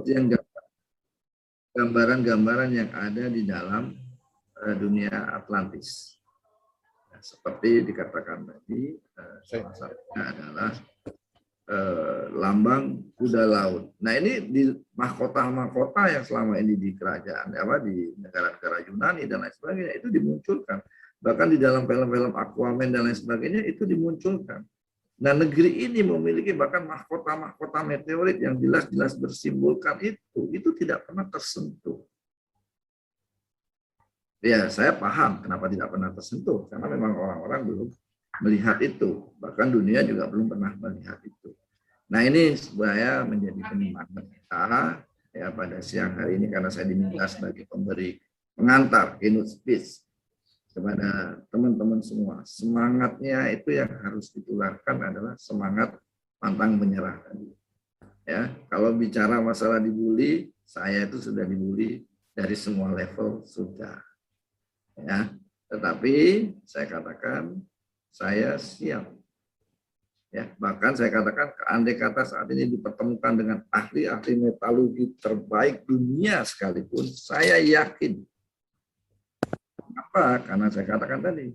seperti yang gambaran-gambaran yang ada di dalam dunia Atlantis. Nah, seperti dikatakan tadi, salah satunya adalah lambang kuda laut. Nah, ini di mahkota-mahkota yang selama ini di kerajaan, di negara-negara Yunani dan lain sebagainya itu dimunculkan. Bahkan di dalam film-film Aquaman dan lain sebagainya itu dimunculkan. Nah, negeri ini memiliki bahkan mahkota-mahkota meteorit yang jelas-jelas bersimbolkan itu tidak pernah tersentuh. Ya, saya paham kenapa tidak pernah tersentuh, karena memang orang-orang belum melihat itu. Bahkan dunia juga belum pernah melihat itu. Nah, ini supaya menjadi penyemangat kita ya pada siang hari ini, karena saya diminta sebagai pemberi pengantar keynote speech kepada teman-teman semua. Semangatnya itu yang harus ditularkan adalah semangat pantang menyerah tadi. Ya, kalau bicara masalah dibully, saya itu sudah dibully dari semua level sudah. Ya, tetapi saya katakan saya siap. Ya, bahkan saya katakan andai kata saat ini dipertemukan dengan ahli-ahli metalurgi terbaik dunia sekalipun, saya yakin. Kenapa? Karena saya katakan tadi,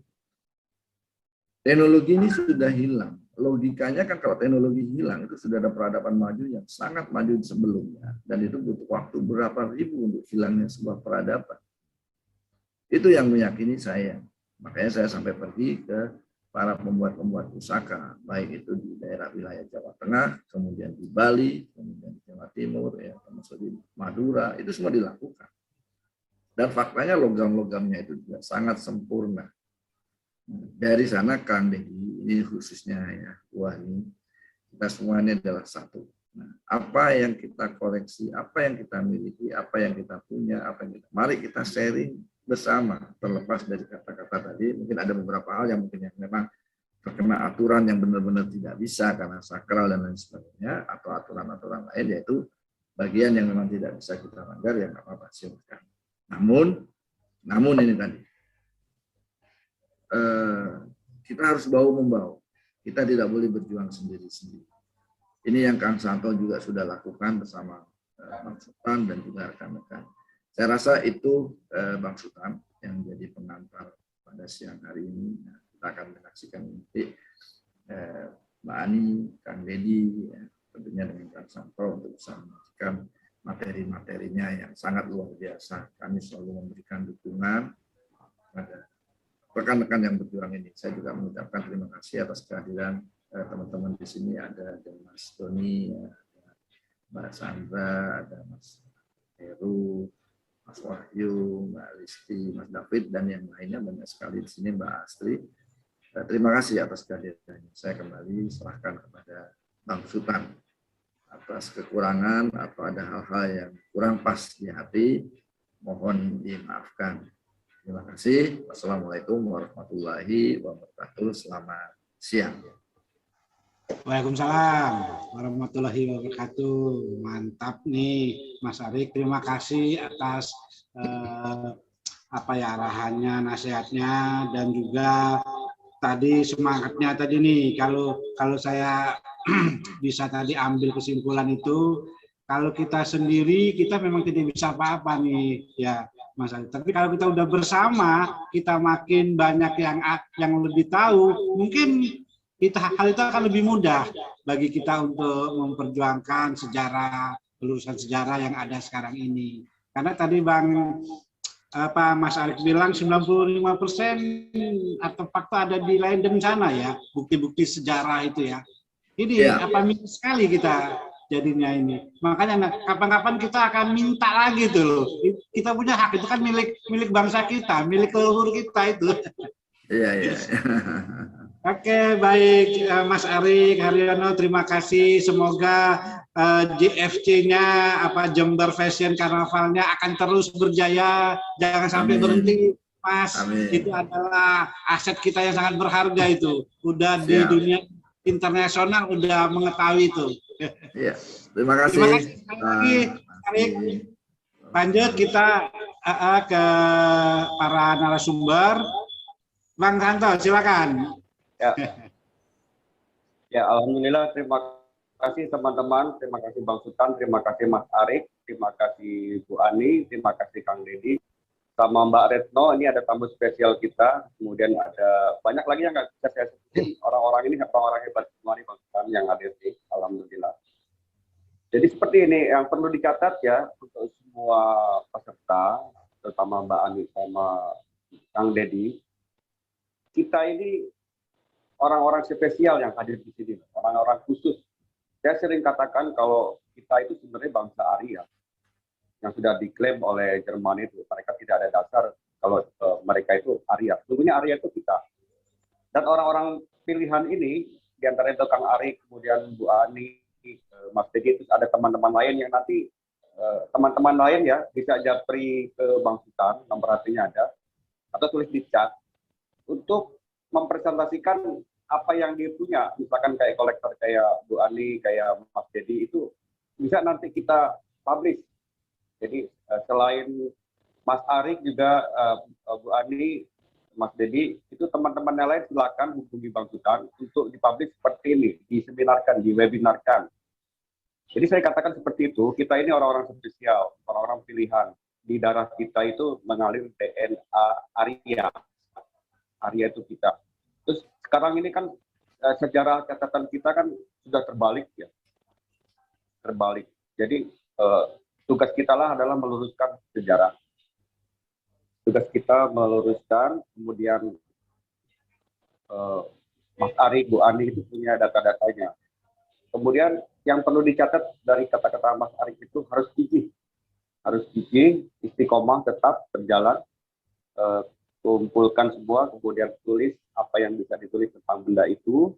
teknologi ini sudah hilang. Logikanya kan kalau teknologi hilang, itu sudah ada peradaban maju yang sangat maju sebelumnya. Dan itu butuh waktu berapa ribu untuk hilangnya sebuah peradaban. Itu yang meyakini saya. Makanya saya sampai pergi ke para pembuat-pembuat pusaka, baik itu di daerah wilayah Jawa Tengah, kemudian di Bali, kemudian di Jawa Timur, ya, termasuk di Madura, itu semua dilakukan. Dan faktanya logam-logamnya itu juga sangat sempurna. Dari sana Kang Deddy, ini khususnya ya, wah ini kita semua ini adalah satu. Nah, apa yang kita koreksi, apa yang kita miliki, apa yang kita punya, mari kita sharing bersama, terlepas dari kata-kata tadi. Mungkin ada beberapa hal yang mungkin yang memang terkena aturan yang benar-benar tidak bisa karena sakral dan lain sebagainya, atau aturan-aturan lain, yaitu bagian yang memang tidak bisa kita langgar, yang apa-apa silakan. Namun ini tadi, kita harus bahu-membahu. Kita tidak boleh berjuang sendiri-sendiri. Ini yang Kang Santo juga sudah lakukan bersama Bang Sultan dan juga rekan-rekan. Saya rasa itu Bang Sultan yang menjadi pengantar pada siang hari ini. Nah, kita akan menyaksikan nanti Mbak Ani, Kang Deddy, ya, tentunya dengan Kang Santo untuk bisa menyaksikan materi-materinya yang sangat luar biasa. Kami selalu memberikan dukungan pada rekan-rekan yang berjuang ini. Saya juga mengucapkan terima kasih atas kehadiran teman-teman di sini. Ada Mas Doni, ada Mbak Sandra, ada Mas Heru, Mas Wahyu, Mbak Listi, Mas David, dan yang lainnya banyak sekali di sini, Mbak Astri. Terima kasih atas kehadirannya. Saya kembali serahkan kepada Bang Sultan atas kekurangan atau ada hal-hal yang kurang pas di hati, mohon dimaafkan. Terima kasih. Wassalamualaikum warahmatullahi wabarakatuh. Selamat siang. Waalaikumsalam warahmatullahi wabarakatuh. Mantap nih Mas Arik, terima kasih atas arahannya, nasihatnya, dan juga tadi semangatnya tadi nih. Kalau saya bisa tadi ambil kesimpulan itu, kalau kita sendiri kita memang tidak bisa apa-apa nih ya Mas Arik. Tapi kalau kita udah bersama, kita makin banyak yang lebih tahu, mungkin hal itu akan lebih mudah bagi kita untuk memperjuangkan pelurusan sejarah yang ada sekarang ini. Karena tadi Mas Arik bilang 95% artefak ada di Leiden sana ya, bukti-bukti sejarah itu ya. Ini minim sekali kita jadinya ini. Makanya kapan-kapan kita akan minta lagi tuh loh. Kita punya hak, itu kan milik bangsa kita, milik leluhur kita itu. Iya. Oke, baik Mas Arik Haryono, terima kasih. Semoga JFC-nya Jember Fashion Carnaval-nya akan terus berjaya, jangan sampai berhenti, Mas. Amin. Itu adalah aset kita yang sangat berharga itu. Udah di dunia internasional udah mengetahui itu. Iya, terima kasih. Terima kasih sekali lagi, Arik. Lanjut kita ke para narasumber. Bang Santo, silakan. Ya, alhamdulillah terima kasih teman-teman, terima kasih Bang Sultan, terima kasih Mas Arik, terima kasih Bu Ani, terima kasih Kang Deddy, sama Mbak Retno. Ini ada tamu spesial kita, kemudian ada banyak lagi yang nggak bisa saya sebutin. Orang-orang ini orang-orang hebat semua nih Bang Sultan yang hadir nih, alhamdulillah. Jadi seperti ini, yang perlu dicatat ya untuk semua peserta, terutama Mbak Ani sama Kang Deddy, kita ini orang-orang spesial yang hadir di sini, orang-orang khusus. Saya sering katakan kalau kita itu sebenarnya bangsa Arya yang sudah diklaim oleh Jerman itu. Mereka tidak ada dasar kalau mereka itu Arya. Sesungguhnya Arya itu kita. Dan orang-orang pilihan ini, di antara itu Kang Arik, kemudian Bu Ani, Mas Deddy, terus ada teman-teman lain yang nanti teman-teman lain ya bisa japri ke Bang Sultan, nomor hatinya ada, atau tulis di chat untuk mempresentasikan apa yang dia punya, misalkan kayak kolektor kayak Bu Ani, kayak Mas Deddy, itu bisa nanti kita publish. Jadi selain Mas Arik juga Bu Ani, Mas Deddy, itu teman-teman yang lain silakan hubungi Bang Sultan untuk dipublish seperti ini, diseminarkan, diwebinarkan. Jadi saya katakan seperti itu, kita ini orang-orang spesial, orang-orang pilihan. Di darah kita itu mengalir DNA Arya. Arya itu kita. Terus sekarang ini kan sejarah catatan kita kan sudah terbalik ya, terbalik. Jadi tugas kita lah adalah meluruskan sejarah. Tugas kita meluruskan, kemudian Mas Ari, Bu Ani itu punya data-datanya. Kemudian yang perlu dicatat dari kata-kata Mas Ari itu harus gigih, istiqomah tetap berjalan. Kumpulkan semua, kemudian tulis apa yang bisa ditulis tentang benda itu.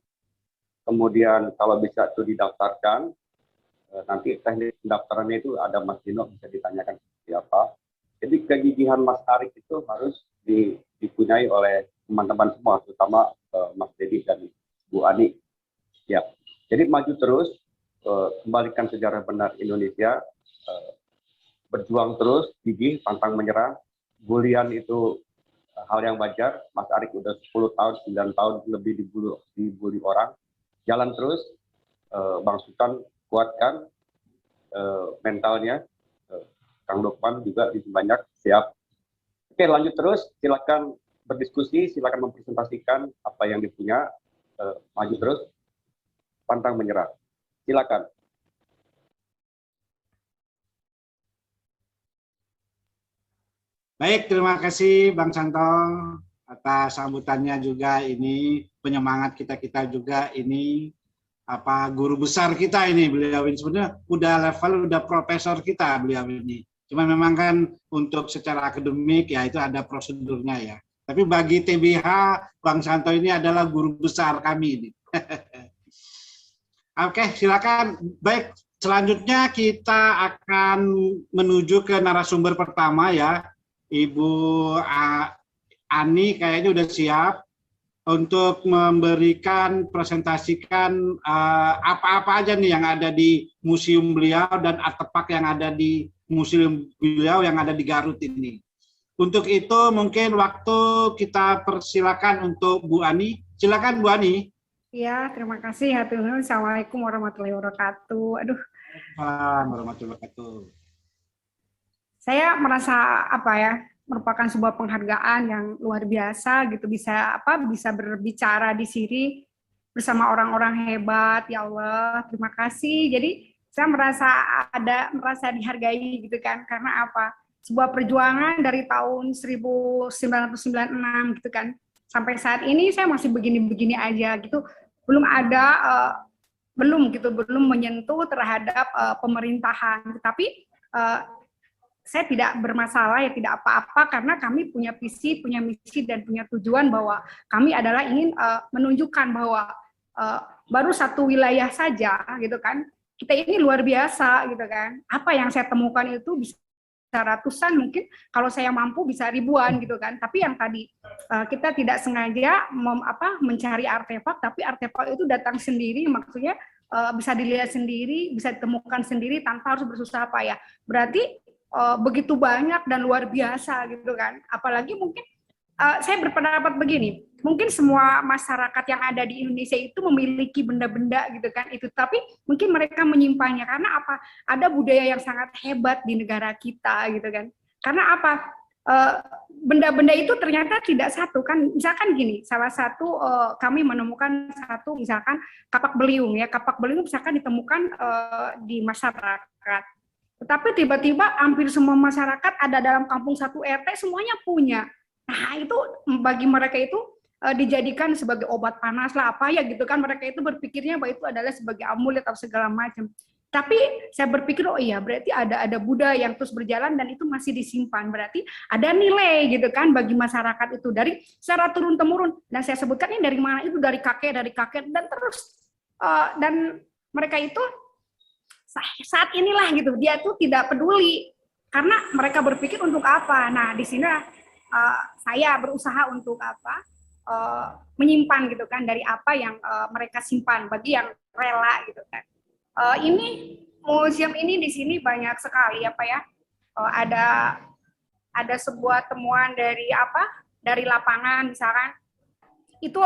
Kemudian kalau bisa itu didaftarkan, nanti teknik pendaftarannya itu ada Mas Dino, bisa ditanyakan seperti apa. Jadi kegigihan Mas Arik itu harus dipunyai oleh teman-teman semua, terutama Mas Deddy dan Bu Ani. Ya, jadi maju terus, kembalikan sejarah benar Indonesia, berjuang terus, gigih, pantang menyerah. Bulian itu hal yang wajar. Mas Arik udah 10 tahun, 9 tahun lebih dibully orang. Jalan terus, Bang Sultan kuatkan mentalnya. Kang Dokman juga lebih banyak, siap. Oke, lanjut terus, silakan berdiskusi, silakan mempresentasikan apa yang dipunya, maju terus, pantang menyerah. Silakan. Baik, terima kasih Bang Santong atas sambutannya juga. Ini penyemangat kita juga, ini apa guru besar kita ini, beliau ini sebenarnya udah level udah profesor kita beliau ini. Cuma memang kan untuk secara akademik ya itu ada prosedurnya ya. Tapi bagi TBH Bang Santo ini adalah guru besar kami ini. Oke, silakan. Baik, selanjutnya kita akan menuju ke narasumber pertama ya. Ibu Ani kayaknya udah siap untuk memberikan presentasikan apa-apa aja nih yang ada di museum beliau dan artefak yang ada di museum beliau yang ada di Garut ini. Untuk itu mungkin waktu kita persilakan untuk Bu Ani. Silakan Bu Ani. Ya, terima kasih. Assalamualaikum warahmatullahi wabarakatuh. Aduh. Warahmatullahi wabarakatuh. Saya merasa merupakan sebuah penghargaan yang luar biasa gitu, bisa berbicara di sini bersama orang-orang hebat. Ya Allah, terima kasih. Jadi saya merasa dihargai gitu kan, karena apa? Sebuah perjuangan dari tahun 1996 gitu kan. Sampai saat ini saya masih begini-begini aja gitu. Belum menyentuh terhadap pemerintahan. Tapi saya tidak bermasalah ya, tidak apa-apa, karena kami punya visi, punya misi, dan punya tujuan bahwa kami adalah ingin menunjukkan bahwa baru satu wilayah saja gitu kan, kita ini luar biasa gitu kan. Apa yang saya temukan itu bisa ratusan, mungkin kalau saya mampu bisa ribuan gitu kan. Tapi yang tadi kita tidak sengaja mencari artefak, tapi artefak itu datang sendiri, maksudnya bisa dilihat sendiri, bisa ditemukan sendiri tanpa harus bersusah payah. Berarti begitu banyak dan luar biasa gitu kan. Apalagi mungkin saya berpendapat begini, mungkin semua masyarakat yang ada di Indonesia itu memiliki benda-benda gitu kan itu, tapi mungkin mereka menyimpannya karena apa? Ada budaya yang sangat hebat di negara kita gitu kan. Karena apa? Benda-benda itu ternyata tidak satu kan, misalkan gini, salah satu kami menemukan satu misalkan kapak beliung ya, kapak beliung misalkan ditemukan di masyarakat, tetapi tiba-tiba hampir semua masyarakat ada dalam kampung 1 RT semuanya punya. Nah itu bagi mereka itu dijadikan sebagai obat panas lah apa ya gitu kan, mereka itu berpikirnya bahwa itu adalah sebagai amulet atau segala macam. Tapi saya berpikir oh iya berarti ada budaya yang terus berjalan dan itu masih disimpan, berarti ada nilai gitu kan bagi masyarakat itu dari secara turun temurun, dan saya sebutkan ini dari mana, itu dari kakek dan terus dan mereka itu saat inilah gitu dia tuh tidak peduli karena mereka berpikir untuk apa. Nah di sini saya berusaha untuk apa menyimpan gitu kan dari apa yang mereka simpan bagi yang rela gitu kan. Ini museum ini di sini banyak sekali apa ya, ada sebuah temuan dari lapangan misalkan itu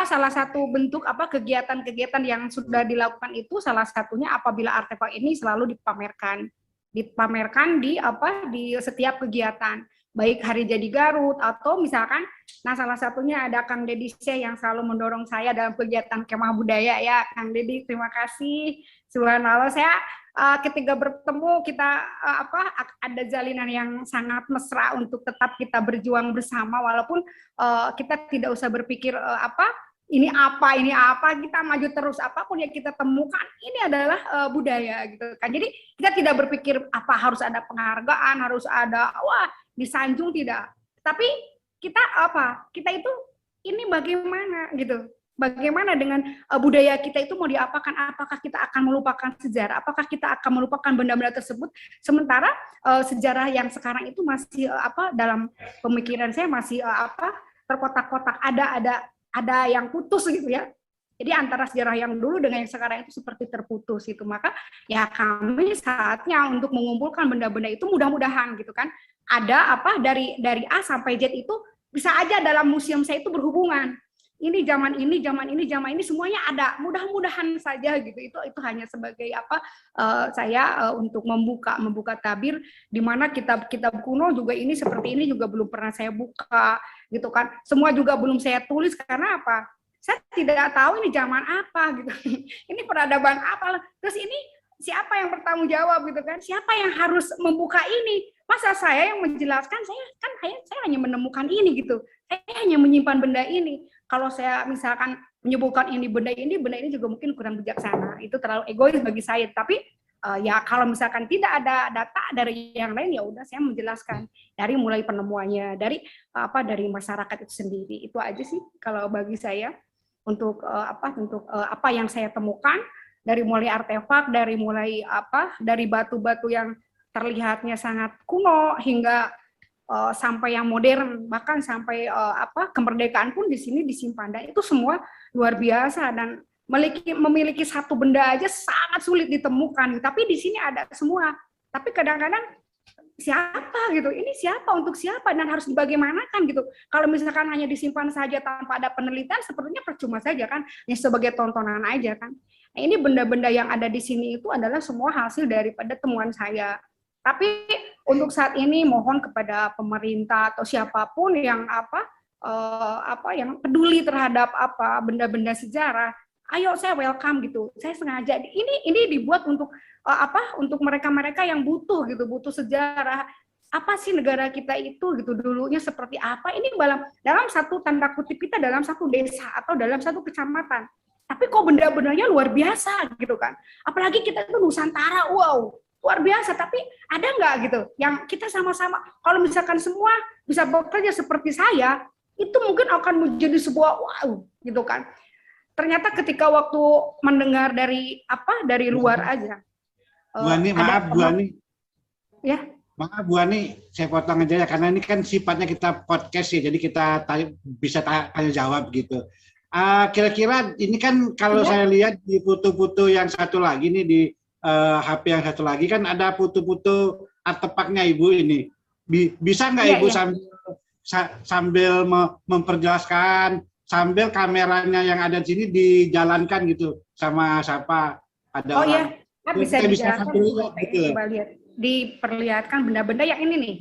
salah satu bentuk kegiatan-kegiatan yang sudah dilakukan itu salah satunya apabila artefak ini selalu dipamerkan di setiap kegiatan, baik hari jadi Garut atau misalkan, nah salah satunya ada Kang Dedi yang selalu mendorong saya dalam kegiatan kemah budaya ya, Kang Dedi terima kasih, subhanallah saya ketika bertemu kita ada jalinan yang sangat mesra untuk tetap kita berjuang bersama walaupun kita tidak usah berpikir ini apa, kita maju terus, apapun yang kita temukan ini adalah budaya gitu kan. Jadi kita tidak berpikir apa harus ada penghargaan, harus ada disanjung, tidak. Tapi kita itu ini bagaimana gitu. Bagaimana dengan budaya kita itu mau diapakan? Apakah kita akan melupakan sejarah? Apakah kita akan melupakan benda-benda tersebut? Sementara sejarah yang sekarang itu masih dalam pemikiran saya masih terkotak-kotak, ada yang putus gitu ya. Jadi antara sejarah yang dulu dengan yang sekarang itu seperti terputus itu. Maka ya kami saatnya untuk mengumpulkan benda-benda itu mudah-mudahan gitu kan. Ada dari A sampai Z itu bisa aja dalam museum saya itu berhubungan. Ini zaman ini semuanya ada. Mudah-mudahan saja gitu. Itu hanya sebagai saya untuk membuka tabir di mana kitab-kitab kuno juga ini seperti ini juga belum pernah saya buka gitu kan. Semua juga belum saya tulis karena apa? Saya tidak tahu ini zaman apa gitu. Ini peradaban apa? Terus ini siapa yang bertanggung jawab gitu kan? Siapa yang harus membuka ini? Masa saya yang menjelaskan, saya hanya menemukan ini gitu. Saya hanya menyimpan benda ini. Kalau saya misalkan menyebutkan ini benda ini juga mungkin kurang bijaksana. Itu terlalu egois bagi saya. Tapi ya kalau misalkan tidak ada data dari yang lain ya udah saya menjelaskan dari mulai penemuannya, dari masyarakat itu sendiri. Itu aja sih kalau bagi saya untuk apa yang saya temukan dari mulai artefak, dari batu-batu yang terlihatnya sangat kuno hingga sampai yang modern, bahkan sampai kemerdekaan pun di sini disimpan, dan itu semua luar biasa. Dan memiliki satu benda aja sangat sulit ditemukan, tapi di sini ada semua. Tapi kadang-kadang siapa gitu, ini siapa untuk siapa dan harus dibagaimanakan gitu. Kalau misalkan hanya disimpan saja tanpa ada penelitian, sepertinya percuma saja kan, ya sebagai tontonan aja kan. Nah, ini benda-benda yang ada di sini itu adalah semua hasil daripada temuan saya. Tapi untuk saat ini mohon kepada pemerintah atau siapapun yang yang peduli terhadap benda-benda sejarah, ayo saya welcome gitu. Saya sengaja ini dibuat untuk untuk mereka-mereka yang butuh sejarah. Apa sih negara kita itu gitu dulunya seperti apa? Ini dalam satu tanda kutip kita dalam satu desa atau dalam satu kecamatan. Tapi kok benda-bendanya luar biasa gitu kan. Apalagi kita itu Nusantara, wow. Luar biasa, tapi ada nggak gitu yang kita sama-sama, kalau misalkan semua bisa bekerja seperti saya, itu mungkin akan menjadi sebuah wow gitu kan. Ternyata ketika waktu mendengar dari luar aja. Bu Ani, maaf Bu Ani. Ya. Maaf Bu Ani, saya potong aja ya, karena ini kan sifatnya kita podcast ya, jadi kita bisa tanya jawab gitu. Kira-kira ini kan kalau saya lihat di foto-foto yang satu lagi nih di HP yang satu lagi kan ada foto-foto artefaknya Ibu ini. Bisa nggak Ibu sambil sambil memperjelaskan, sambil kameranya yang ada di sini dijalankan gitu sama siapa ada Oh orang. iya, nah, bisa Kita dijelaskan. sambil lihat, gitu. Coba lihat, diperlihatkan benda-benda yang ini nih.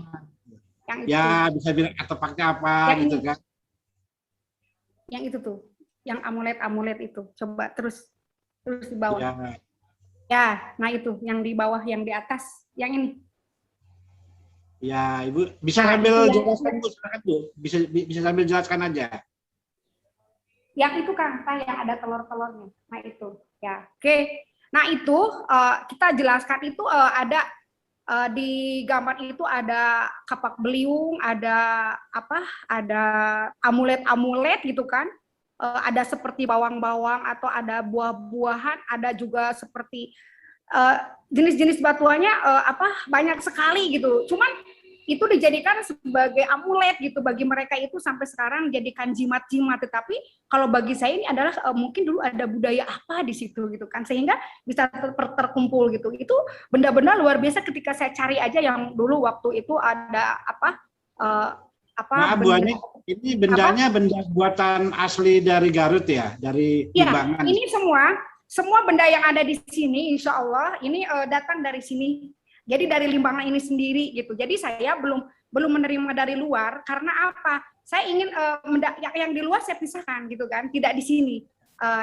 Yang itu. Ya bisa bilang atau pakai apa yang gitu ini. kan. Yang itu tuh, yang amulet-amulet itu. Coba terus di bawah. Ya. Ya, nah itu yang di bawah, yang di atas, yang ini. Ya, Ibu bisa Nah, sambil itu jelaskan Bu, silakan Bu. Bisa sambil jelaskan aja. Yang itu kan, yang ada telur-telurnya. Nah itu, ya. Oke. Nah itu kita jelaskan itu ada di gambar itu ada kapak beliung, ada apa? Ada amulet-amulet gitu kan. Ada seperti bawang-bawang atau ada buah-buahan, ada juga seperti jenis-jenis batuannya banyak sekali gitu. Cuman itu dijadikan sebagai amulet gitu bagi mereka itu sampai sekarang jadikan jimat-jimat. Tetapi kalau bagi saya ini adalah mungkin dulu ada budaya apa di situ gitu kan sehingga bisa terkumpul gitu. Itu benda-benda luar biasa ketika saya cari aja yang dulu waktu itu ada Maaf Bu Ani, ini bendanya benda buatan asli dari Garut ya, dari Limbangan. Ya, ini semua benda yang ada di sini, insya Allah ini datang dari sini. Jadi dari Limbangan ini sendiri gitu. Jadi saya belum menerima dari luar karena apa? Saya ingin yang di luar saya pisahkan gitu kan, tidak di sini.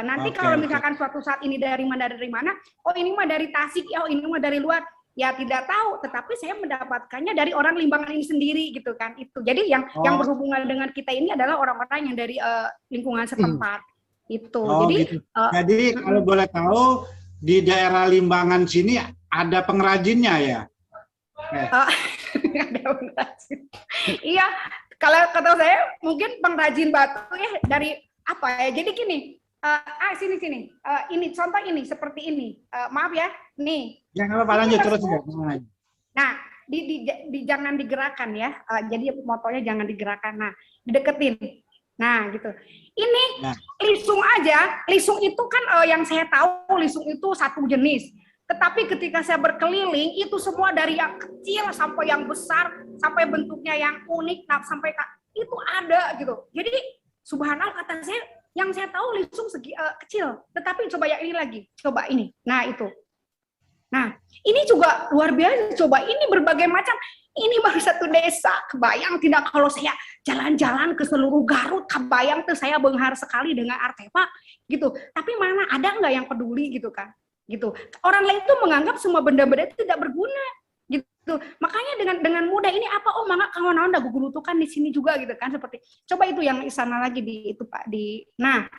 Nanti kalau misalkan suatu saat ini dari mana? Oh ini mah dari Tasik, oh ini mah dari luar. Ya tidak tahu, tetapi saya mendapatkannya dari orang Limbangan ini sendiri gitu kan. Itu. Jadi yang berhubungan dengan kita ini adalah orang-orang yang dari lingkungan setempat. Itu. Jadi jadi kalau boleh tahu di daerah Limbangan sini ada pengrajinnya ya? Ada pengrajin. Iya, kalau kata saya mungkin pengrajin batu ya dari apa ya? Jadi gini, sini. Ini contoh ini seperti ini. Maaf ya, nih. Jangan apa lanjut terus. Nah, jangan digerakkan ya. Jadi motonya jangan digerakkan. Nah, dideketin. Nah, gitu. Ini lisung aja. Lisung itu kan yang saya tahu lisung itu satu jenis. Tetapi ketika saya berkeliling itu semua dari yang kecil sampai yang besar, sampai bentuknya yang unik, sampai itu ada gitu. Jadi subhanallah kata saya, yang saya tahu lisung kecil. Tetapi coba yang ini lagi, coba ini. Nah itu. Nah ini juga luar biasa. Coba ini berbagai macam. Ini baru satu desa. Kebayang tidak kalau saya jalan-jalan ke seluruh Garut, kebayang tuh saya benghar sekali dengan artefak gitu. Tapi mana ada nggak yang peduli gitu kan? Gitu. Orang lain itu menganggap semua benda-benda itu tidak berguna gitu. Makanya dengan mudah ini apa mangga kawan-kawan dah gugurutukan di sini juga gitu kan seperti. Coba itu yang sana lagi di itu Pak di. Nah,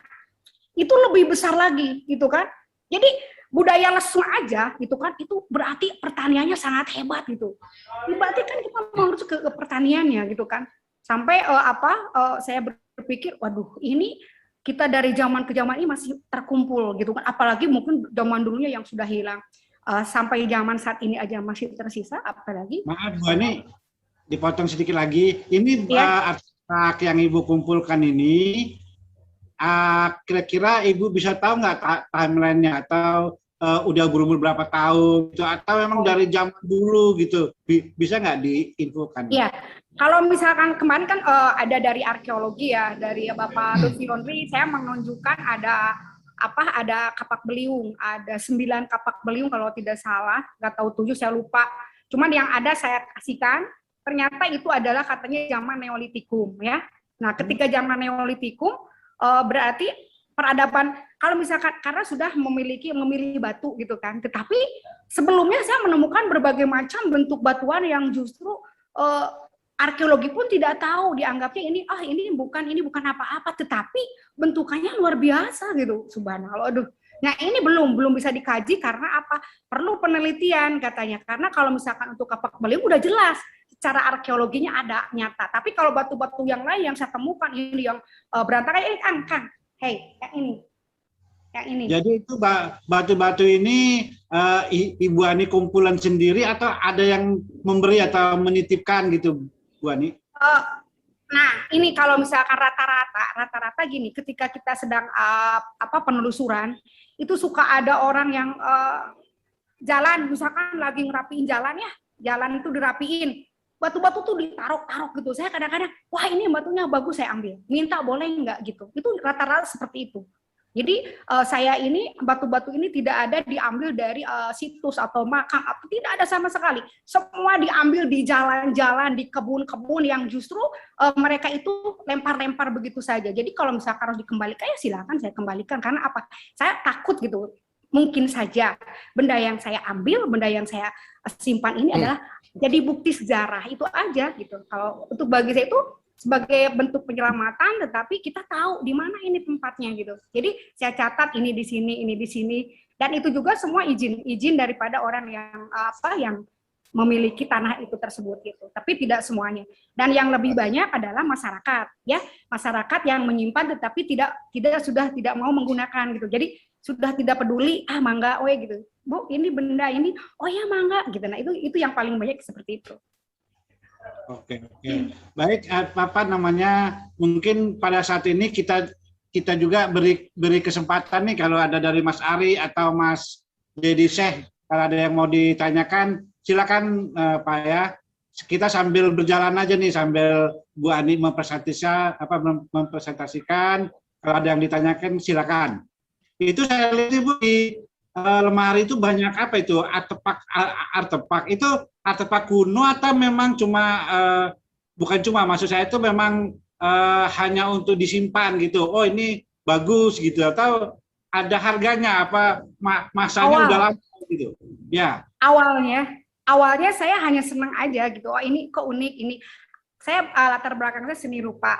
itu lebih besar lagi gitu kan. Jadi budaya lesung aja gitu kan itu berarti pertaniannya sangat hebat gitu. Berarti kan kita harus ke pertaniannya gitu kan. Sampai saya berpikir waduh ini kita dari zaman ke zaman ini masih terkumpul gitu kan, apalagi mungkin zaman dulunya yang sudah hilang, sampai zaman saat ini aja masih tersisa, apalagi. Maaf Bu Ani, dipotong sedikit lagi. Ini artefak yang Ibu kumpulkan ini, kira-kira Ibu bisa tahu nggak timelinenya atau udah berumur berapa tahun gitu, atau memang dari zaman dulu gitu, bisa nggak diinfokan? Iya. Kalau misalkan kemarin kan ada dari arkeologi ya, dari Bapak Lutfi Londri, saya menunjukkan ada kapak beliung, ada 9 kapak beliung kalau tidak salah, nggak tahu 7 saya lupa. Cuman yang ada saya kasihkan, ternyata itu adalah katanya zaman Neolitikum ya. Nah, ketika zaman Neolitikum berarti peradaban kalau misalkan karena sudah memilih batu gitu kan. Tetapi sebelumnya saya menemukan berbagai macam bentuk batuan yang justru arkeologi pun tidak tahu, dianggapnya ini bukan apa-apa, tetapi bentukannya luar biasa gitu, subhanallah. Aduh. Nah ini belum bisa dikaji karena apa? Perlu penelitian katanya. Karena kalau misalkan untuk kapak beliung udah jelas, secara arkeologinya ada nyata. Tapi kalau batu-batu yang lain yang saya temukan ini yang berantakan ini Kang, yang ini. Jadi itu batu-batu ini Ibu Ani kumpulan sendiri atau ada yang memberi atau menitipkan gitu? Bu Ani? Nah, ini kalau misalkan rata-rata gini, ketika kita sedang penelusuran, itu suka ada orang yang jalan, misalkan lagi ngerapiin jalan ya, jalan itu dirapiin. batu-batu tuh ditaruh-taruh gitu. Saya kadang-kadang, wah ini batunya bagus, saya ambil. Minta boleh nggak gitu. Itu rata-rata seperti itu. Jadi saya ini batu-batu ini tidak ada diambil dari situs atau makam, atau tidak ada sama sekali. Semua diambil di jalan-jalan, di kebun-kebun yang justru mereka itu lempar-lempar begitu saja. Jadi kalau misalkan harus dikembalikan, ya silakan saya kembalikan. Karena apa? Saya takut gitu. Mungkin saja benda yang saya ambil, benda yang saya simpan ini adalah jadi bukti sejarah, itu aja gitu. Kalau untuk bagi saya itu sebagai bentuk penyelamatan, tetapi kita tahu di mana ini tempatnya gitu. Jadi saya catat ini di sini, dan itu juga semua izin daripada orang yang memiliki tanah itu tersebut gitu. Tapi tidak semuanya. Dan yang lebih banyak adalah masyarakat, ya, masyarakat yang menyimpan tetapi sudah tidak mau menggunakan gitu. Jadi sudah tidak peduli, mangga, gitu. Bu, ini benda ini, oh ya mangga gitu. Nah itu yang paling banyak seperti itu. Oke. Baik, apa namanya? Mungkin pada saat ini kita juga beri kesempatan nih kalau ada dari Mas Ari atau Mas Dedi Syekh, kalau ada yang mau ditanyakan, silakan Pak ya. Kita sambil berjalan aja nih, sambil Bu Ani mempresentasikan. Kalau ada yang ditanyakan, silakan. Itu saya lihat Ibu di lemari itu banyak apa itu artefak itu artefak kuno atau memang cuma bukan cuma, maksud saya itu memang hanya untuk disimpan gitu. Oh ini bagus gitu, atau ada harganya apa masanya udah lama gitu. Ya. Awalnya saya hanya senang aja gitu. Oh ini kok unik ini. Saya latar belakang saya seni rupa.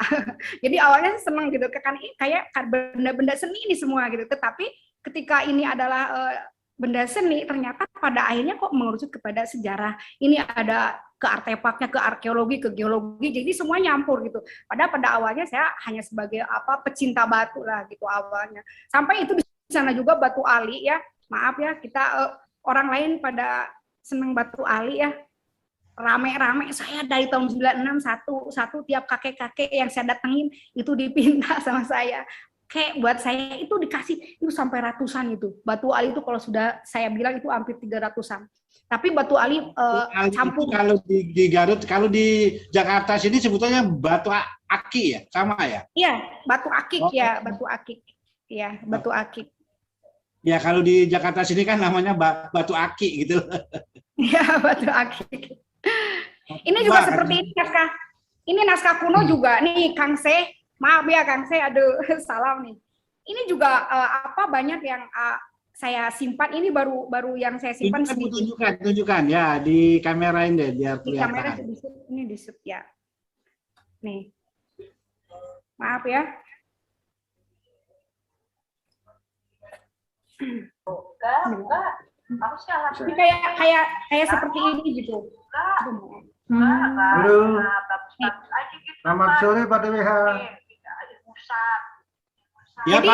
Jadi awalnya saya senang gitu, kan kayak benda-benda seni ini semua gitu. Tetapi ketika ini adalah benda seni, ternyata pada akhirnya kok mengerucut kepada sejarah. Ini ada ke artefaknya, ke arkeologi, ke geologi, jadi semua nyampur gitu. Padahal pada awalnya saya hanya sebagai pecinta batu lah gitu awalnya. Sampai itu di sana juga batu ali ya. Maaf ya, kita orang lain pada seneng batu ali ya. Rame-rame saya dari tahun 96 satu tiap kakek-kakek yang saya datengin itu dipinta sama saya. Kayak buat saya itu dikasih itu sampai ratusan itu. Batu ali itu kalau sudah saya bilang itu hampir 300-an. Tapi batu ali campur. Kalau di Garut, kalau di Jakarta sini sebetulnya batu aki ya, sama ya? Iya, batu akik ya, batu akik. Iya, batu akik. Ya kalau di Jakarta sini kan namanya batu aki gitu. Iya, batu akik. Ini juga seperti ini naskah. Ini naskah kuno juga nih Kang Se. Maaf ya Kang Se, aduh salam nih. Ini juga banyak yang saya simpan. Ini baru yang saya simpan sedikit. Tunjukkan ya di kamera ini deh biar kelihatan. Di kamera ini di shoot ya. Nih. Maaf ya. Enggak. Ini kayak seperti ini gitu. Selamat sore Pak DWH. Jadi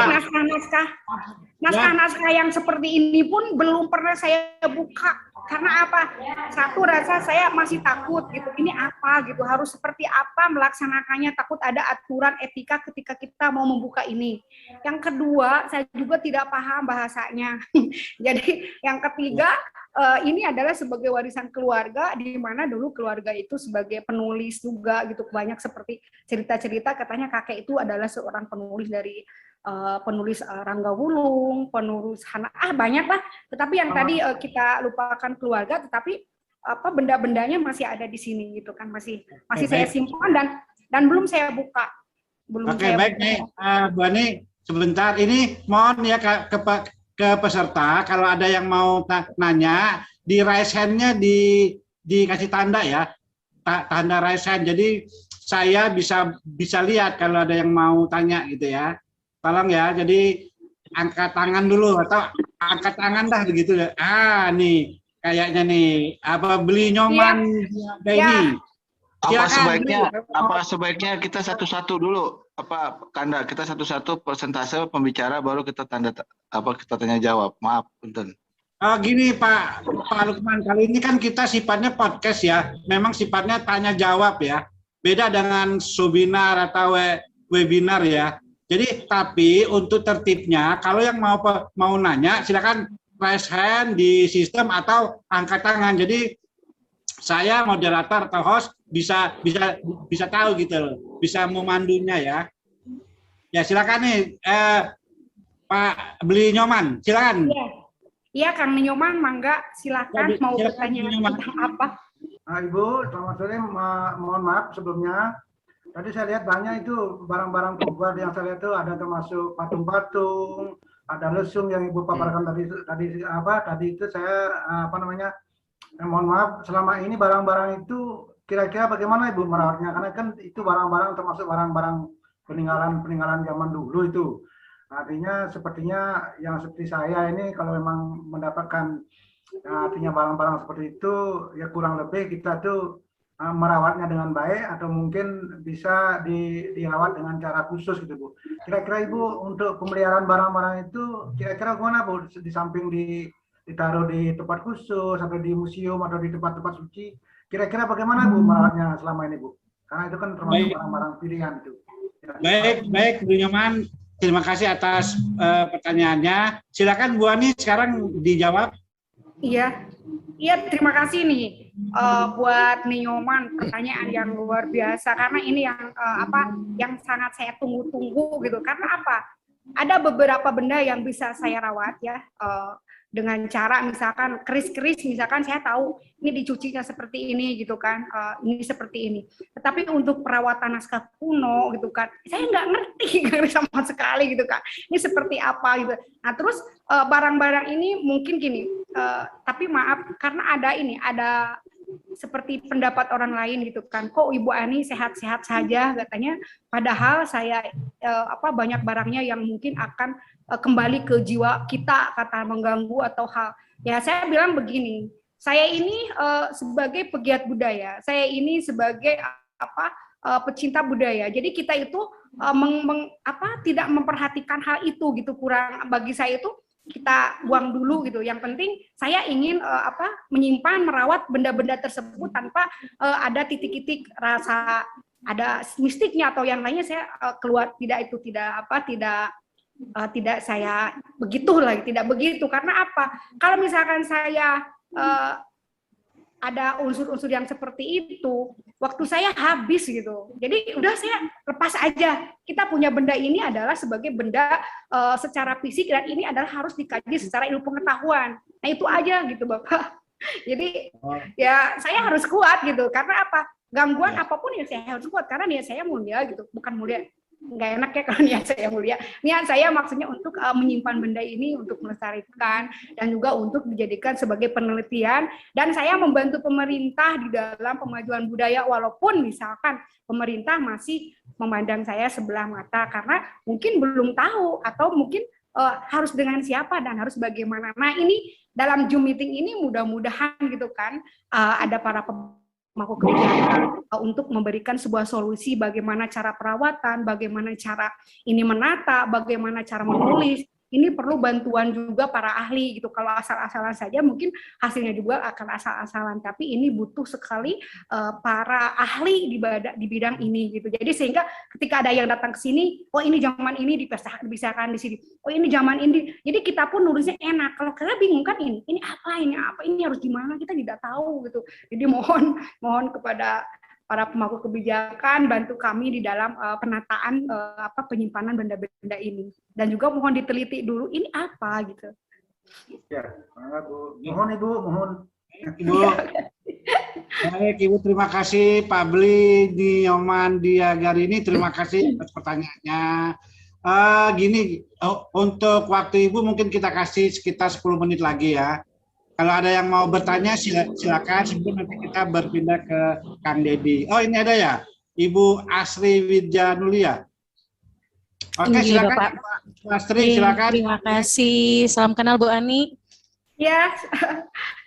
naskah-naskah yang seperti ini pun belum pernah saya buka. Karena apa? Satu, rasa saya masih takut gitu. Ini apa gitu? Harus seperti apa melaksanakannya? Takut ada aturan etika ketika kita mau membuka ini. Yang kedua, saya juga tidak paham bahasanya. Jadi yang ketiga, ini adalah sebagai warisan keluarga, di mana dulu keluarga itu sebagai penulis juga gitu. Banyak seperti cerita-cerita katanya kakek itu adalah seorang penulis dari penulis Rangga Wulung, penulis banyak lah. Tetapi yang tadi kita lupakan keluarga, tetapi benda-bendanya masih ada di sini gitu kan, masih saya simpan dan belum saya buka. Oke, baik nih Bu Ani, sebentar ini mohon ya ke peserta kalau ada yang mau nanya di raise hand-nya dikasih tanda ya, tanda raise hand. Jadi saya bisa lihat kalau ada yang mau tanya gitu ya. Tolong ya, jadi angkat tangan dulu atau angkat tangan dah begitu ya. Nih kayaknya nih beli nyoman ini. Sebaiknya kita satu-satu dulu tanda kita satu-satu persentase pembicara baru kita kita tanya jawab. Maaf, punten. Gini Pak Lukman, kali ini kan kita sifatnya podcast ya. Memang sifatnya tanya jawab ya. Beda dengan webinar atau webinar ya. Jadi tapi untuk tertibnya kalau yang mau nanya silakan raise hand di sistem atau angkat tangan. Jadi saya moderator atau host bisa tahu gitu loh, bisa memandunya ya. Ya silakan nih Pak Beli Nyoman, silakan. Iya Kang Nyoman, mangga silakan mau Silakan, bertanya Nyoman. tentang apa? Ibu, selamat sore. Mohon maaf sebelumnya. Tadi saya lihat banyak itu barang-barang pembuat yang saya lihat itu ada termasuk patung-patung, ada lesung yang Ibu paparkan tadi itu saya mohon maaf, selama ini barang-barang itu kira-kira bagaimana Ibu merawatnya? Karena kan itu barang-barang termasuk barang-barang peninggalan zaman dulu itu. Artinya sepertinya yang seperti saya ini kalau memang mendapatkan artinya barang-barang seperti itu ya kurang lebih kita tuh merawatnya dengan baik atau mungkin bisa dirawat dengan cara khusus gitu Bu. Kira-kira Ibu untuk pemeliharaan barang-barang itu kira-kira gimana Bu? Di samping ditaruh di tempat khusus atau di museum atau di tempat-tempat suci, kira-kira bagaimana Bu merawatnya selama ini Bu? Karena itu kan termasuk barang-barang pilihan itu. Baik Bu Nyoman, terima kasih atas pertanyaannya. Silakan Bu Ani sekarang dijawab. Iya, terima kasih nih buat Nyoman, pertanyaan yang luar biasa karena ini yang sangat saya tunggu-tunggu gitu. Karena apa? Ada beberapa benda yang bisa saya rawat ya dengan cara misalkan keris-keris, misalkan saya tahu ini dicucinya seperti ini gitu kan, ini seperti ini. Tetapi untuk perawatan naskah kuno gitu kan, saya nggak ngerti sama sekali gitu kan. Ini seperti apa gitu. Nah terus barang-barang ini mungkin gini, tapi maaf karena ada seperti pendapat orang lain gitu kan, kok Ibu Ani sehat-sehat saja katanya, padahal saya banyak barangnya yang mungkin akan kembali ke jiwa kita, kata mengganggu atau hal. Ya saya bilang begini, saya ini sebagai pegiat budaya, saya ini sebagai pecinta budaya. Jadi kita itu tidak memperhatikan hal itu gitu, kurang bagi saya itu kita buang dulu gitu. Yang penting saya ingin menyimpan, merawat benda-benda tersebut tanpa ada titik-titik rasa ada mistiknya atau yang lainnya saya keluar tidak saya tidak begitu karena apa? Kalau misalkan saya ada unsur-unsur yang seperti itu, waktu saya habis gitu. Jadi udah saya lepas aja. Kita punya benda ini adalah sebagai benda secara fisik dan ini adalah harus dikaji secara ilmu pengetahuan. Nah itu aja gitu Bapak. Jadi ya saya harus kuat gitu. Karena apa? Gangguan apapun ya saya harus kuat karena niat saya mulia gitu, bukan mulia. Nggak enak ya kalau niat saya mulia. Niat saya maksudnya untuk menyimpan benda ini, untuk melestarikan, dan juga untuk dijadikan sebagai penelitian. Dan saya membantu pemerintah di dalam pemajuan budaya, walaupun misalkan pemerintah masih memandang saya sebelah mata, karena mungkin belum tahu, atau mungkin harus dengan siapa dan harus bagaimana. Nah ini, dalam Zoom meeting ini mudah-mudahan gitu kan, ada para pemangku kebijakan untuk memberikan sebuah solusi bagaimana cara perawatan, bagaimana cara ini menata, bagaimana cara menulis. Ini perlu bantuan juga para ahli gitu. Kalau asal-asalan saja mungkin hasilnya juga akan asal-asalan, tapi ini butuh sekali para ahli di bidang ini gitu. Jadi sehingga ketika ada yang datang ke sini, oh ini zaman ini dipisahkan di sini. Oh ini zaman ini. Jadi kita pun nulisnya enak. Kalau kita bingung kan ini apa, ini harus gimana, kita tidak tahu gitu. Jadi mohon kepada para pemangku kebijakan bantu kami di dalam penataan penyimpanan benda-benda ini, dan juga mohon diteliti dulu ini apa gitu. Ya, mohon Ibu, mohon. Ibu. Baik Ibu, terima kasih Pak Beli Nyoman Diagarini, terima kasih atas pertanyaannya. Untuk waktu Ibu mungkin kita kasih sekitar 10 menit lagi ya. Kalau ada yang mau bertanya silakan, sebelum nanti kita berpindah ke Kang Dedi. Oh ini ada ya, Ibu Asri Widjanulia. Oke silakan Pak Asri, silakan. Terima kasih, salam kenal Bu Ani. Ya.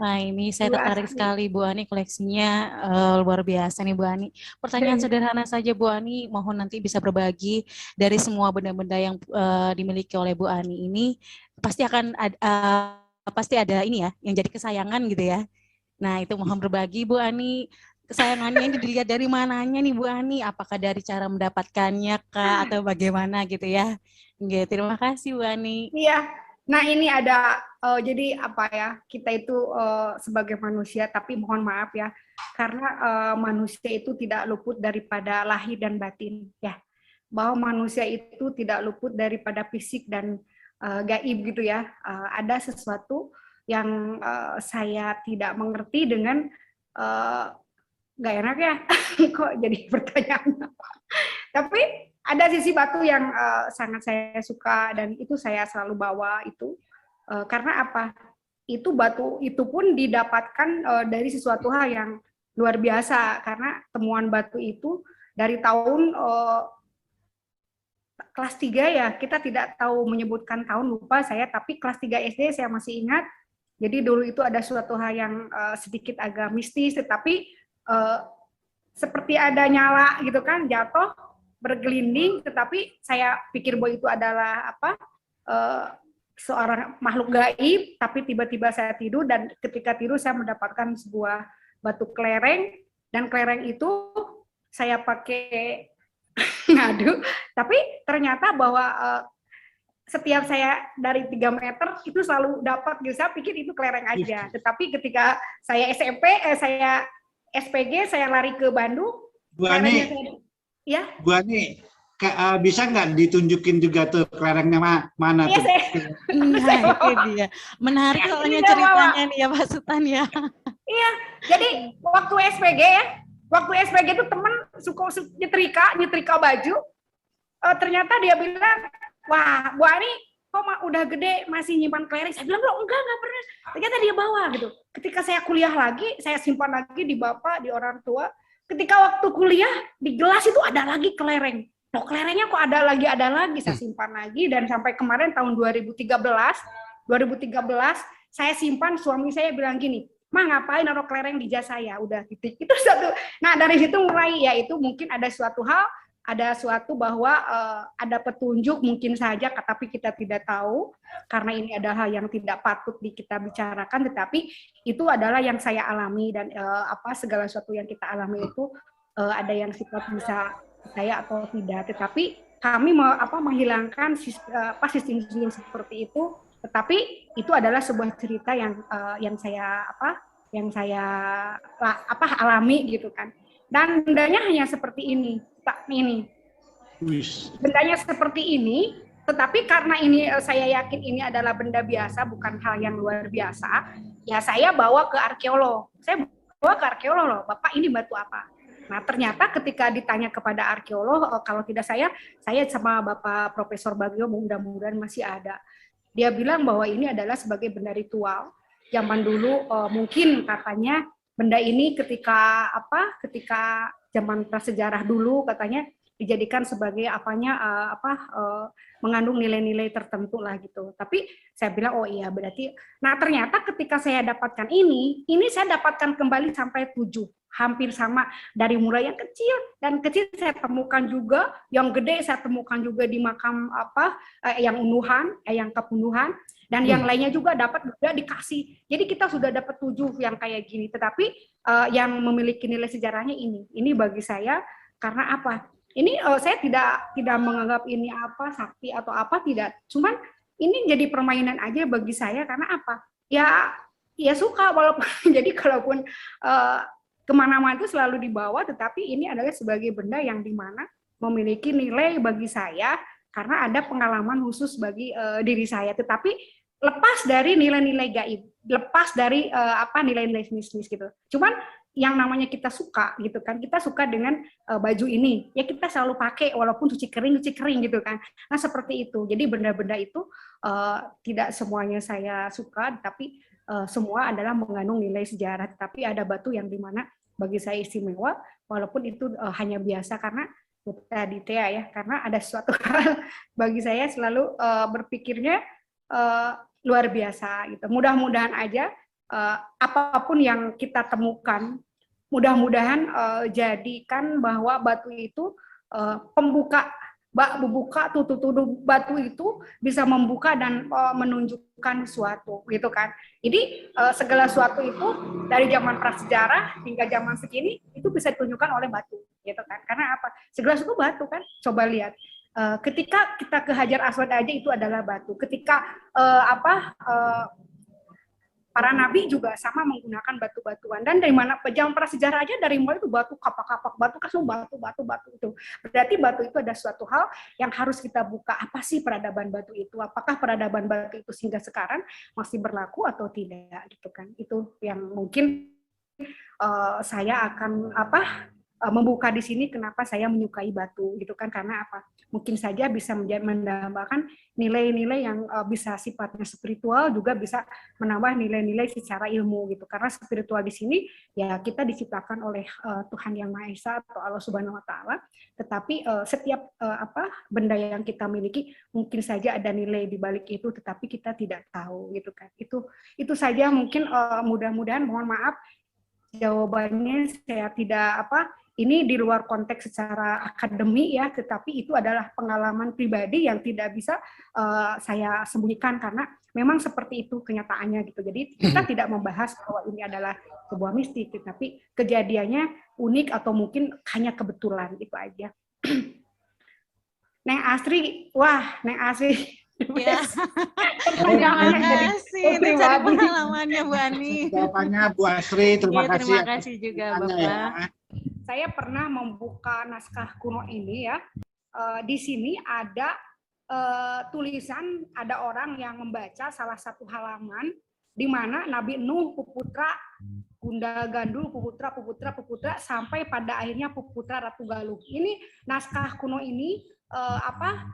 Nah ini saya tertarik sekali Bu Ani, koleksinya luar biasa nih Bu Ani. Pertanyaan sederhana saja Bu Ani, mohon nanti bisa berbagi dari semua benda-benda yang dimiliki oleh Bu Ani ini, pasti ada ini ya, yang jadi kesayangan gitu ya. Nah itu mohon berbagi Bu Ani, kesayangannya ini dilihat dari mananya nih Bu Ani, apakah dari cara mendapatkannya kah atau bagaimana gitu ya. Terima kasih Bu Ani. Iya, Nah ini ada jadi apa ya, kita itu sebagai manusia, tapi mohon maaf ya, karena manusia itu tidak luput daripada lahir dan batin ya, bahwa manusia itu tidak luput daripada fisik dan gaib gitu ya. Ada sesuatu yang saya tidak mengerti dengan nggak enak ya, kok jadi pertanyaan. Tapi ada sisi batu yang sangat saya suka dan itu saya selalu bawa itu karena apa? Itu batu itu pun didapatkan dari sesuatu hal yang luar biasa karena temuan batu itu dari tahun kelas 3 ya, kita tidak tahu menyebutkan tahun, lupa saya, tapi kelas 3 SD saya masih ingat. Jadi dulu itu ada suatu hal yang sedikit agak mistis, tetapi seperti ada nyala gitu kan, jatuh bergelinding, tetapi saya pikir bahwa itu adalah apa seorang makhluk gaib, tapi tiba-tiba saya tidur dan ketika tidur saya mendapatkan sebuah batu kelereng dan kelereng itu saya pakai ngadu, tapi ternyata bahwa setiap saya dari 3 meter itu selalu dapat, gitu. Saya pikir itu kelereng aja, tetapi ketika saya SMP, saya SPG, saya lari ke Bandung. Bu Ani, ya. Bu Ani, bisa nggak ditunjukin juga tuh kelerengnya mana tuh? Nah, itu dia. Menarik soalnya ceritanya nih ya Pak Sultan ya. Iya, jadi waktu SPG ya, waktu SPG itu temen suka nyetrika baju, ternyata dia bilang, wah Bu Ani, kok udah gede masih nyimpan kelereng? Saya bilang, loh enggak pernah. Ternyata dia bawa gitu. Ketika saya kuliah lagi, saya simpan lagi di bapak, di orang tua. Ketika waktu kuliah, di gelas itu ada lagi kelereng. Loh kelerengnya kok ada lagi, saya simpan lagi. Dan sampai kemarin tahun 2013, saya simpan, suami saya bilang gini, "Ma, ngapain naruh kelereng di jas saya?" Udah titik. Itu satu. Nah, dari situ mulai ya itu mungkin ada suatu hal, ada suatu bahwa ada petunjuk mungkin saja, tapi kita tidak tahu karena ini adalah hal yang tidak patut kita bicarakan, tetapi itu adalah yang saya alami dan segala sesuatu yang kita alami itu ada yang sifat bisa percaya atau tidak, tetapi kami menghilangkan sistem seperti itu, tetapi itu adalah sebuah cerita yang saya alami gitu kan. Dan bendanya hanya seperti ini, bendanya seperti ini, tetapi karena ini saya yakin ini adalah benda biasa, bukan hal yang luar biasa, ya saya bawa ke arkeolog. Saya bawa ke arkeolog loh, Bapak ini batu apa? Nah ternyata ketika ditanya kepada arkeolog, kalau tidak saya sama Bapak Profesor Bagio mudah-mudahan masih ada. Dia bilang bahwa ini adalah sebagai benda ritual. Zaman dulu mungkin katanya benda ini ketika zaman prasejarah dulu katanya dijadikan sebagai mengandung nilai-nilai tertentu lah gitu. Tapi saya bilang oh iya berarti. Nah ternyata ketika saya dapatkan ini saya dapatkan kembali sampai 7, hampir sama dari mulai yang kecil dan kecil saya temukan juga, yang gede saya temukan juga di makam yang kepunuhan. Dan yang lainnya juga dapat juga dikasih. Jadi kita sudah dapat 7 yang kayak gini. Tetapi yang memiliki nilai sejarahnya ini bagi saya karena apa? Ini saya tidak menganggap ini sakti atau tidak. Cuman ini jadi permainan aja bagi saya karena apa? Ya suka walaupun jadi kalaupun kemana-mana itu selalu dibawa. Tetapi ini adalah sebagai benda yang dimana memiliki nilai bagi saya karena ada pengalaman khusus bagi diri saya. Tetapi lepas dari nilai-nilai gaib, lepas dari nilai-nilai mistis gitu. Cuman yang namanya kita suka gitu kan, kita suka dengan baju ini, ya kita selalu pakai walaupun cuci kering gitu kan. Nah seperti itu. Jadi benda-benda itu tidak semuanya saya suka, tapi semua adalah mengandung nilai sejarah. Tapi ada batu yang dimana bagi saya istimewa, walaupun itu hanya biasa karena tadi ya, karena ada suatu hal bagi saya selalu berpikirnya luar biasa gitu. Mudah-mudahan aja apapun yang kita temukan, mudah-mudahan jadikan bahwa batu itu pembuka batu itu bisa membuka dan menunjukkan sesuatu gitu kan. Jadi segala sesuatu itu dari zaman prasejarah hingga zaman segini itu bisa ditunjukkan oleh batu gitu kan. Karena apa? Segala sesuatu batu kan. Coba lihat. Ketika kita ke Hajar Aswad aja itu adalah batu. Ketika para nabi juga sama menggunakan batu-batuan, dan dari mana zaman prasejarah aja dari mulai itu batu, kapak-kapak batu, kasih batu itu. Berarti batu itu ada suatu hal yang harus kita buka. Apa sih peradaban batu itu? Apakah peradaban batu itu sehingga sekarang masih berlaku atau tidak gitu kan? Itu yang mungkin saya akan membuka di sini kenapa saya menyukai batu gitu kan, karena apa? Mungkin saja bisa menambahkan nilai-nilai yang bisa sifatnya spiritual, juga bisa menambah nilai-nilai secara ilmu gitu. Karena spiritual di sini ya kita diciptakan oleh Tuhan Yang Maha Esa atau Allah Subhanahu wa taala, tetapi setiap benda yang kita miliki mungkin saja ada nilai di balik itu, tetapi kita tidak tahu gitu kan. Itu saja mungkin, mudah-mudahan, mohon maaf jawabannya saya tidak ini di luar konteks secara akademik ya, tetapi itu adalah pengalaman pribadi yang tidak bisa saya sembunyikan karena memang seperti itu kenyataannya gitu. Jadi kita tidak membahas bahwa ini adalah sebuah mistik, tetapi kejadiannya unik atau mungkin hanya kebetulan, itu aja. Neng Asri, wah Neng Asri. Ya. Terima kasih, itu cari pengalamannya Bu Ani. Jawabannya Bu Asri, terima kasih. Terima kasih juga Bapak. Ya. Saya pernah membuka naskah kuno ini ya. Di sini ada tulisan, ada orang yang membaca salah satu halaman di mana Nabi Nuh, Puputra, Gunda Gandul, Puputra, sampai pada akhirnya Puputra Ratu Galuh. Ini naskah kuno ini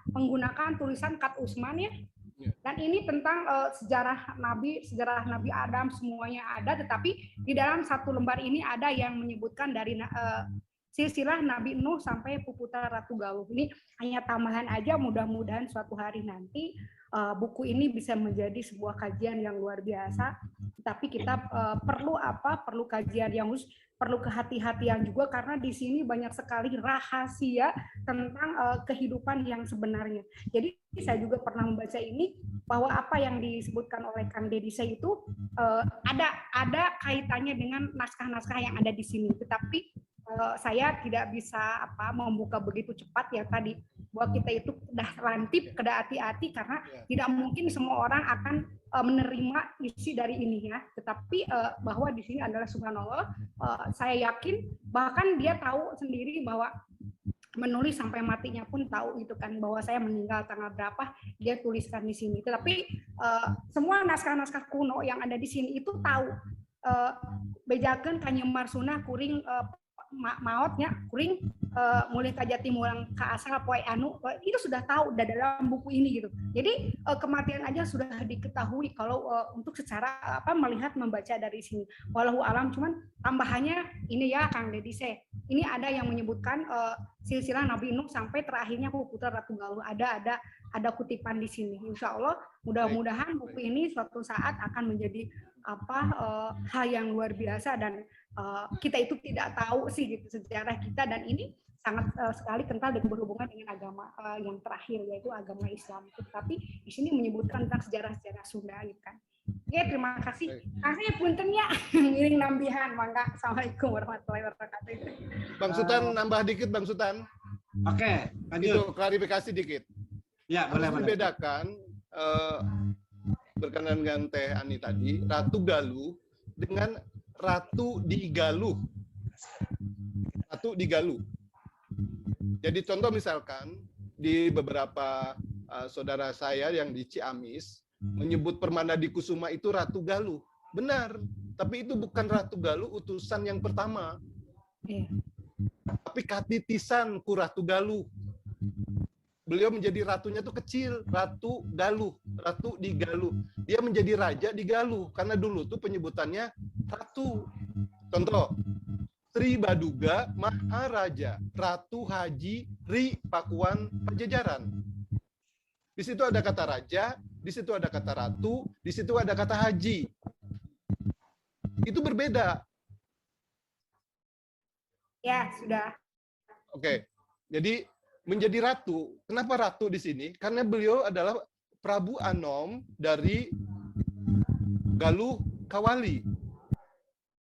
menggunakan tulisan Kat Usman ya. Dan ini tentang sejarah Nabi Adam, semuanya ada, tetapi di dalam satu lembar ini ada yang menyebutkan dari silsilah Nabi Nuh sampai Puputra Ratu Galuh. Ini hanya tambahan aja, mudah-mudahan suatu hari nanti buku ini bisa menjadi sebuah kajian yang luar biasa. Tapi kita perlu kajian yang khusus, perlu kehati-hatian juga, karena di sini banyak sekali rahasia tentang kehidupan yang sebenarnya. Jadi saya juga pernah membaca ini, bahwa apa yang disebutkan oleh Kang Deddy itu ada kaitannya dengan naskah-naskah yang ada di sini. Tetapi saya tidak bisa membuka begitu cepat ya tadi, bahwa kita itu sudah lantip, sudah hati-hati, karena tidak mungkin semua orang akan menerima isi dari ini ya. Tetapi bahwa di sini adalah subhanallah, saya yakin bahkan dia tahu sendiri bahwa menulis sampai matinya pun tahu gitu kan, bahwa saya meninggal tanggal berapa dia tuliskan di sini. Tetapi semua naskah-naskah kuno yang ada di sini itu tahu, bejakeun ka Nyemar Sunah kuring maotnya kuring mulai kajati mulang ke asal poe anu, itu sudah tahu udah dalam buku ini gitu. Jadi kematian aja sudah diketahui kalau untuk secara melihat membaca dari sini. Walau alam, cuman tambahannya ini ya Kang Deddy, ini ada yang menyebutkan silsilah Nabi Nuh sampai terakhirnya Puputra Ratu Galuh, ada kutipan di sini. Insya Allah mudah-mudahan buku ini suatu saat akan menjadi hal yang luar biasa, dan kita itu tidak tahu sih gitu sejarah kita, dan ini sangat sekali kental dan berhubungan dengan agama yang terakhir, yaitu agama Islam. Tapi di sini menyebutkan tentang sejarah-sejarah Sunda gitu kan. Ya, terima kasih. Kasih punten ya, ngiring nambihan. Mangga. Assalamualaikum warahmatullahi wabarakatuh. Bang Sultan nambah dikit, Bang Sultan. Oke, lanjut. Itu klarifikasi dikit. Ya, boleh. Membedakan berkenaan dengan Teh Ani tadi, Ratu Galuh dengan Ratu di Galuh. Ratu di Galuh. Jadi contoh misalkan di beberapa saudara saya yang di Ciamis menyebut Permanda di Kusuma itu Ratu Galuh. Benar, tapi itu bukan Ratu Galuh utusan yang pertama. Tapi katitisan ku Ratu Galuh. Beliau menjadi ratunya tuh kecil, Ratu Galuh, Ratu di Galuh. Dia menjadi raja di Galuh karena dulu tuh penyebutannya ratu. Contoh, Sri Baduga Maharaja, Ratu Haji Ri Pakuan Pajajaran. Di situ ada kata raja, di situ ada kata ratu, di situ ada kata haji. Itu berbeda. Ya, sudah. Oke. Jadi menjadi ratu. Kenapa ratu di sini? Karena beliau adalah Prabu Anom dari Galuh Kawali.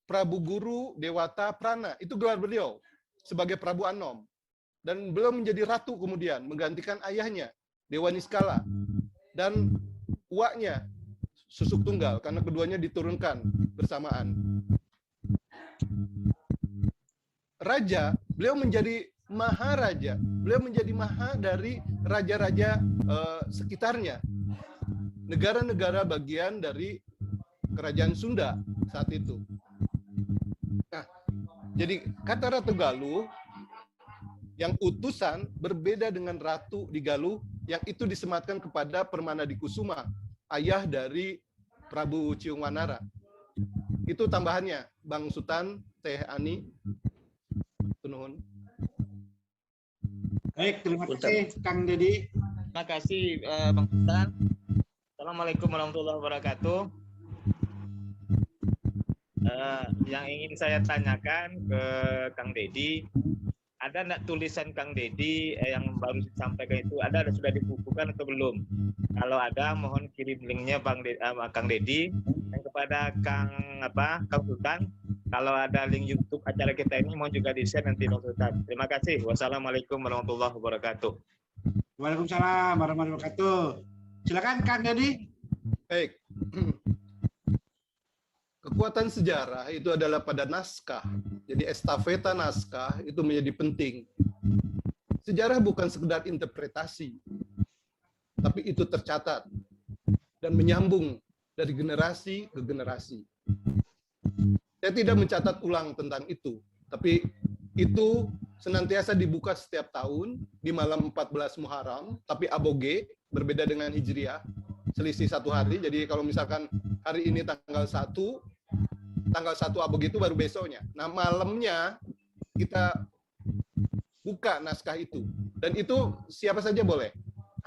Prabu Guru Dewata Prana, itu gelar beliau sebagai Prabu Anom. dan beliau menjadi ratu kemudian menggantikan ayahnya Dewa Niskala dan uaknya Susuk Tunggal karena keduanya diturunkan bersamaan. Raja, beliau menjadi maharaja, beliau menjadi maha dari raja-raja sekitarnya, negara-negara bagian dari kerajaan Sunda saat itu. Nah, jadi kata Ratu Galuh yang utusan berbeda dengan Ratu di Galuh yang itu disematkan kepada Permanadikusuma, ayah dari Prabu Ciungwanara. Itu tambahannya, Bang Sutan, Teh Ani. Nuhun. Baik, terima kasih Kang Dedi. Terima kasih Bang Sultan. Assalamualaikum warahmatullahi wabarakatuh. Yang ingin saya tanyakan ke Kang Dedi, ada nggak tulisan Kang Dedi yang baru disampaikan itu sudah dibukukan atau belum? Kalau ada, mohon kirim linknya Kang Dedi. Dan kepada Kang Sultan, kalau ada link YouTube acara kita ini mohon juga di-share nanti Bang Sultan. Terima kasih. Wassalamualaikum warahmatullahi wabarakatuh. Waalaikumsalam warahmatullahi wabarakatuh. Silakan Kang Dedi. Baik. Kekuatan sejarah itu adalah pada naskah. Jadi estafeta naskah itu menjadi penting. Sejarah bukan sekedar interpretasi, tapi itu tercatat dan menyambung dari generasi ke generasi. Saya tidak mencatat ulang tentang itu, tapi itu senantiasa dibuka setiap tahun di malam 14 Muharram, tapi aboge, berbeda dengan Hijriah, selisih 1 hari. Jadi kalau misalkan hari ini tanggal 1 aboge itu baru besoknya. Nah, malamnya kita buka naskah itu. Dan itu siapa saja boleh.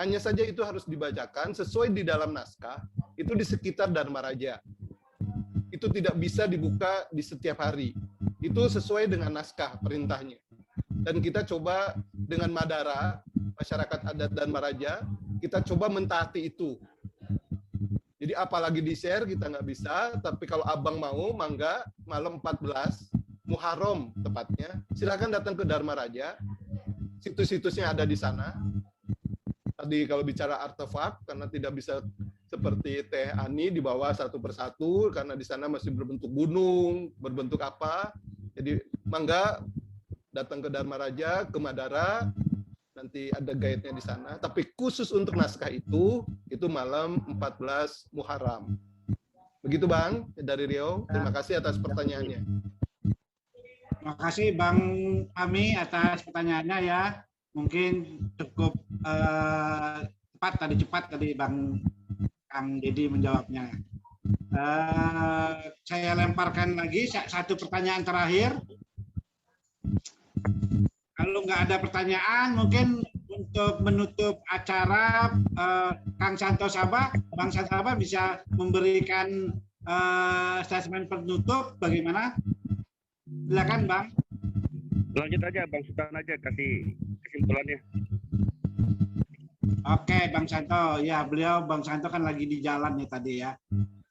Hanya saja itu harus dibacakan sesuai di dalam naskah, itu di sekitar Dharma Raja. Itu tidak bisa dibuka di setiap hari. Itu sesuai dengan naskah perintahnya. Dan kita coba dengan Madara, masyarakat adat Dharma Raja, kita coba mentaati itu. Jadi apalagi di-share kita nggak bisa, tapi kalau abang mau, mangga malam 14 Muharram tepatnya, silakan datang ke Dharma Raja. Situs-situsnya ada di sana. Tadi kalau bicara artefak, karena tidak bisa seperti Teh Ani dibawa satu persatu, karena di sana masih berbentuk gunung, berbentuk apa. Jadi mangga datang ke Dharma Raja, ke Madara, nanti ada guide-nya di sana. Tapi khusus untuk naskah itu malam 14 Muharram. Begitu Bang, dari Riau. Terima kasih atas pertanyaannya. Terima kasih Bang Ami atas pertanyaannya ya. Mungkin cukup cepat tadi Bang Kang Dedi menjawabnya. Saya lemparkan lagi satu pertanyaan terakhir. Kalau nggak ada pertanyaan, mungkin untuk menutup acara, Kang Santo Sabah, Bang Santo Sabah bisa memberikan statement penutup bagaimana? Silakan Bang. Lanjut aja Bang Sultan aja kasih kesimpulannya. Oke Bang Santo, ya beliau Bang Santo kan lagi di jalan ya tadi ya.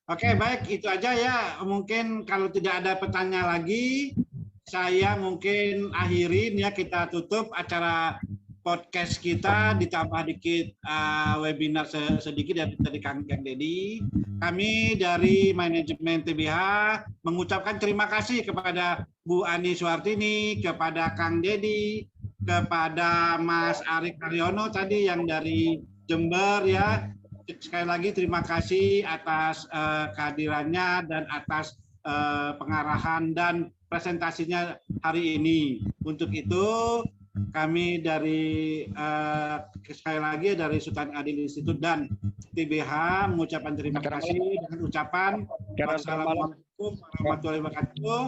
Oke baik, itu aja ya. Mungkin kalau tidak ada pertanyaan lagi, saya mungkin akhirin ya, kita tutup acara podcast kita, ditambah dikit webinar sedikit dari Kang Dedi. Kami dari manajemen TBH mengucapkan terima kasih kepada Bu Ani Suhartini, kepada Kang Dedi, kepada Mas Arik Karyono tadi yang dari Jember ya. Sekali lagi terima kasih atas kehadirannya dan atas pengarahan dan presentasinya hari ini. Untuk itu kami dari sekali lagi dari Sultan Adil Institute dan TBH mengucapkan terima kasih dengan ucapan wassalamualaikum warahmatullahi wabarakatuh.